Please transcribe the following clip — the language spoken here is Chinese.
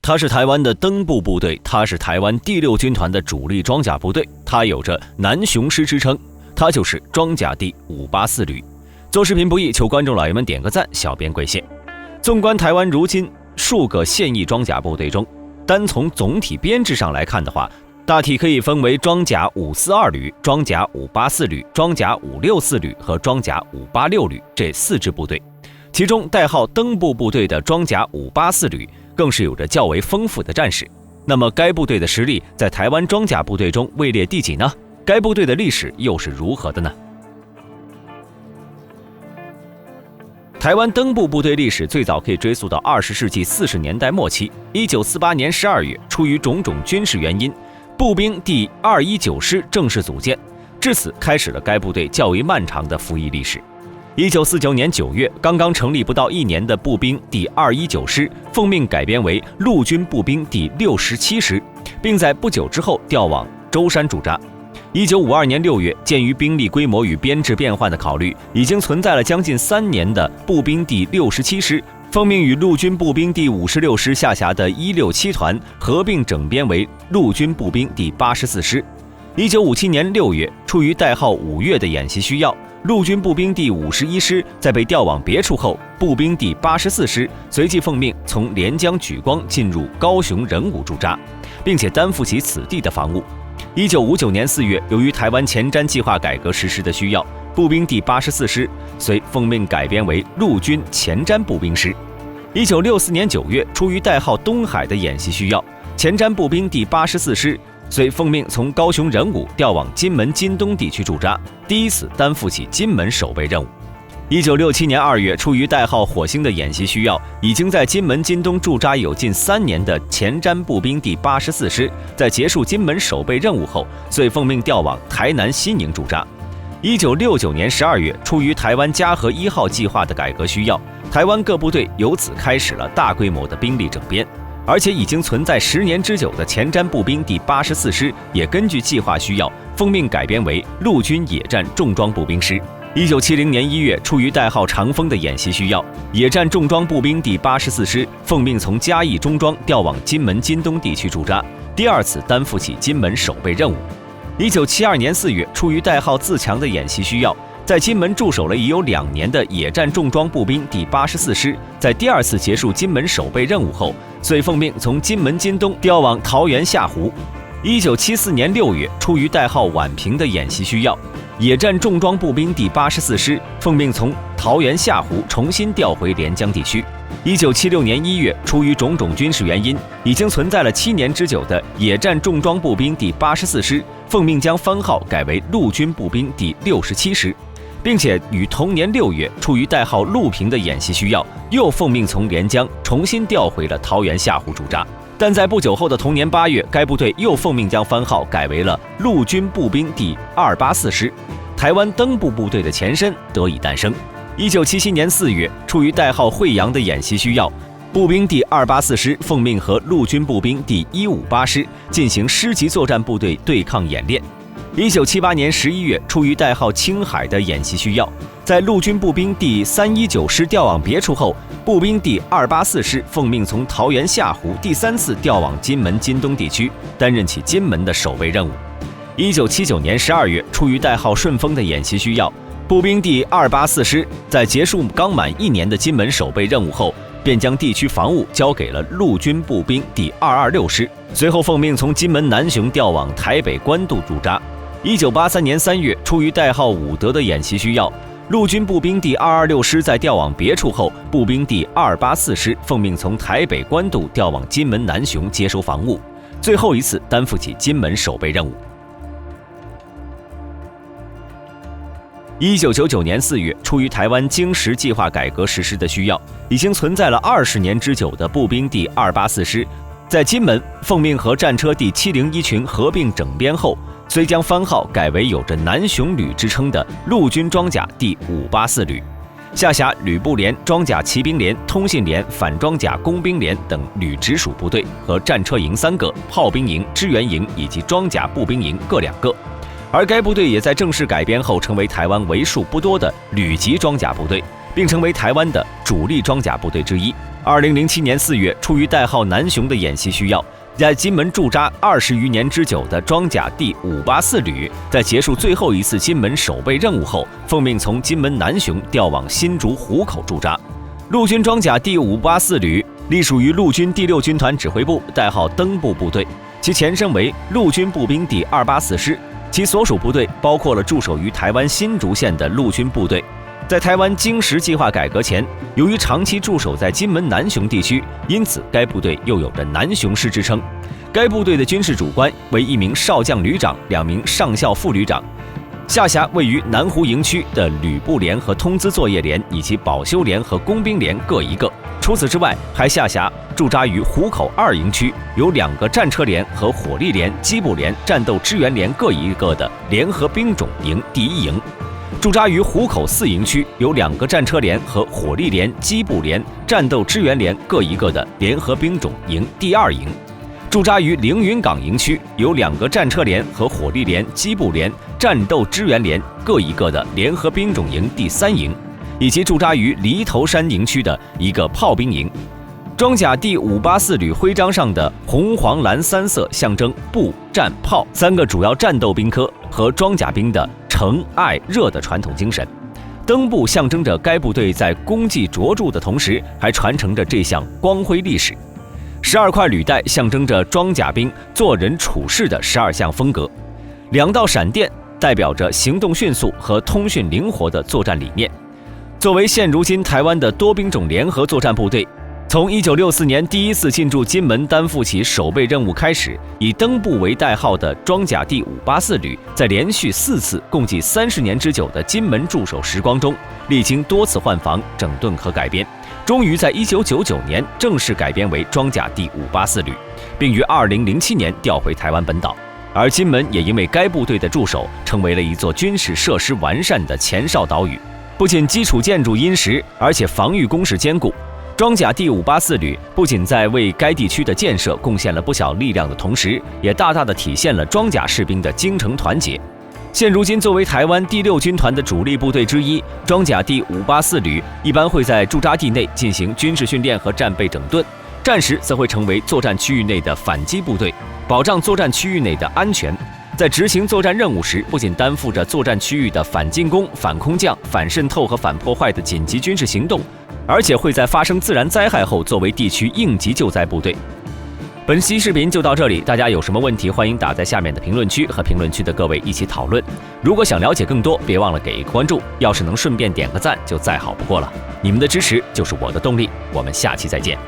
它是台湾的登步部队，它是台湾第6军团的主力装甲部队，它有着南雄师之称，它就是装甲第584旅。做视频不易，求观众老爷们点个赞，小编跪谢。纵观台湾如今数个现役装甲部队中，单从总体编制上来看的话，大体可以分为装甲542旅、装甲584旅、装甲564旅和装甲586旅这4支部队。其中代号登步部队的装甲584旅更是有着较为丰富的战史。那么该部队的实力在台湾装甲部队中位列第几呢？该部队的历史又是如何的呢？台湾登步部队历史最早可以追溯到20世纪40年代末期。1948年12月，出于种种军事原因，步兵第219师正式组建，至此开始了该部队较为漫长的服役历史。1949年9月，刚刚成立不到1年的步兵第219师奉命改编为陆军步兵第67师，并在不久之后调往舟山驻扎。1952年6月，鉴于兵力规模与编制变换的考虑，已经存在了将近3年的步兵第67师奉命与陆军步兵第56师下辖的167团合并整编为陆军步兵第84师。1957年6月，出于代号5月的演习需要，陆军步兵第51师在被调往别处后，步兵第84师随即奉命从连江莒光进入高雄仁武驻扎，并且担负起此地的防务。1959年4月，由于台湾前瞻计划改革实施的需要，步兵第84师遂奉命改编为陆军前瞻步兵师。1964年9月，出于代号东海的演习需要，前瞻步兵第84师遂奉命从高雄仁武调往金门金东地区驻扎，第一次担负起金门守备任务。1967年2月，出于代号火星的演习需要，已经在金门金东驻扎有近3年的前瞻步兵第84师，在结束金门守备任务后，遂奉命调往台南西宁驻扎。1969年12月，出于台湾嘉禾1号计划的改革需要，台湾各部队由此开始了大规模的兵力整编，而且已经存在10年之久的前瞻步兵第84师也根据计划需要，奉命改编为陆军野战重装步兵师。1970年1月，出于代号长风的演习需要，野战重装步兵第84师奉命从嘉义中庄调往金门金东地区驻扎，第2次担负起金门守备任务。1972年4月，出于代号自强的演习需要，在金门驻守了已有2年的野战重装步兵第84师，在第2次结束金门守备任务后，遂奉命从金门金东调往桃园下湖。1974年6月，出于代号宛平的演习需要，野战重装步兵第84师奉命从桃园下湖重新调回连江地区。1976年1月，出于种种军事原因，已经存在了7年之久的野战重装步兵第84师奉命将番号改为陆军步兵第67师，并且于同年6月，出于代号陆平的演习需要，又奉命从连江重新调回了桃园下湖驻扎。但在不久后的同年8月，该部队又奉命将番号改为了陆军步兵第284师，台湾登步部队的前身得以诞生。1977年4月，出于代号惠阳的演习需要，步兵第284师奉命和陆军步兵第158师进行师级作战部队对抗演练。1978年11月，出于代号青海的演习需要，在陆军步兵第319师调往别处后，步兵第284师奉命从桃园下湖第3次调往金门金东地区，担任起金门的守备任务。1979年12月，出于代号顺风的演习需要，步兵第284师在结束刚满1年的金门守备任务后，便将地区防务交给了陆军步兵第226师，随后奉命从金门南雄调往台北关渡驻扎。1983年3月，出于代号武德的演习需要，陆军步兵第226师在调往别处后，步兵第284师奉命从台北关渡调往金门南雄接收防务，最后一次担负起金门守备任务。1999年4月，出于台湾经时计划改革实施的需要，已经存在了20年之久的步兵第284师，在金门奉命和战车第701群合并整编后，虽将番号改为有着南雄旅之称的陆军装甲第584旅，下辖旅部连、装甲骑兵连、通信连、反装甲工兵连等旅直属部队和战车营3个、炮兵营、支援营以及装甲步兵营各2个。而该部队也在正式改编后成为台湾为数不多的旅级装甲部队，并成为台湾的主力装甲部队之一。2007年4月，出于代号南雄的演习需要，在金门驻扎20余年之久的装甲第584旅，在结束最后一次金门守备任务后，奉命从金门南雄调往新竹湖口驻扎。陆军装甲第584旅隶属于陆军第6军团指挥部，代号登步部队，其前身为陆军步兵第284师，其所属部队包括了驻守于台湾新竹县的陆军部队。在台湾经时计划改革前，由于长期驻守在金门南雄地区，因此该部队又有着南雄师之称。该部队的军事主官为1名少将旅长、2名上校副旅长，下辖位于南湖营区的旅部连和通资作业连以及保修连和工兵连各一个。除此之外，还下辖驻扎于湖口2营区，有2个战车连和火力连、机步连、战斗支援连各一个的联合兵种营第1营。驻扎于湖口4营区，有2个战车连和火力连、机步连、战斗支援连各一个的联合兵种营第2营。驻扎于凌云港营区，有2个战车连和火力连、机步连、战斗支援连各一个的联合兵种营第3营，以及驻扎于犁头山营区的一个炮兵营。装甲第584旅徽章上的红黄蓝3色象征步、战、炮3个主要战斗兵科和装甲兵的诚、爱、热的传统精神。登步象征着该部队在功绩卓著的同时，还传承着这项光辉历史。12块履带象征着装甲兵做人处事的12项风格，2道闪电代表着行动迅速和通讯灵活的作战理念。作为现如今台湾的多兵种联合作战部队，从1964年第一次进驻金门担负起守备任务开始，以登步为代号的装甲第584旅，在连续4次共计30年之久的金门驻守时光中，历经多次换防、整顿和改编，终于在1999年正式改编为装甲第584旅，并于2007年调回台湾本岛。而金门也因为该部队的驻守，成为了一座军事设施完善的前哨岛屿，不仅基础建筑殷实，而且防御工事坚固。装甲第584旅不仅在为该地区的建设贡献了不小力量的同时，也大大的体现了装甲士兵的精诚团结。现如今，作为台湾第6军团的主力部队之一，装甲第584旅一般会在驻扎地内进行军事训练和战备整顿，战时则会成为作战区域内的反击部队，保障作战区域内的安全。在执行作战任务时，不仅担负着作战区域的反进攻、反空降、反渗透和反破坏的紧急军事行动，而且会在发生自然灾害后作为地区应急救灾部队。本期视频就到这里，大家有什么问题欢迎打在下面的评论区，和评论区的各位一起讨论。如果想了解更多，别忘了给一个关注，要是能顺便点个赞就再好不过了。你们的支持就是我的动力，我们下期再见。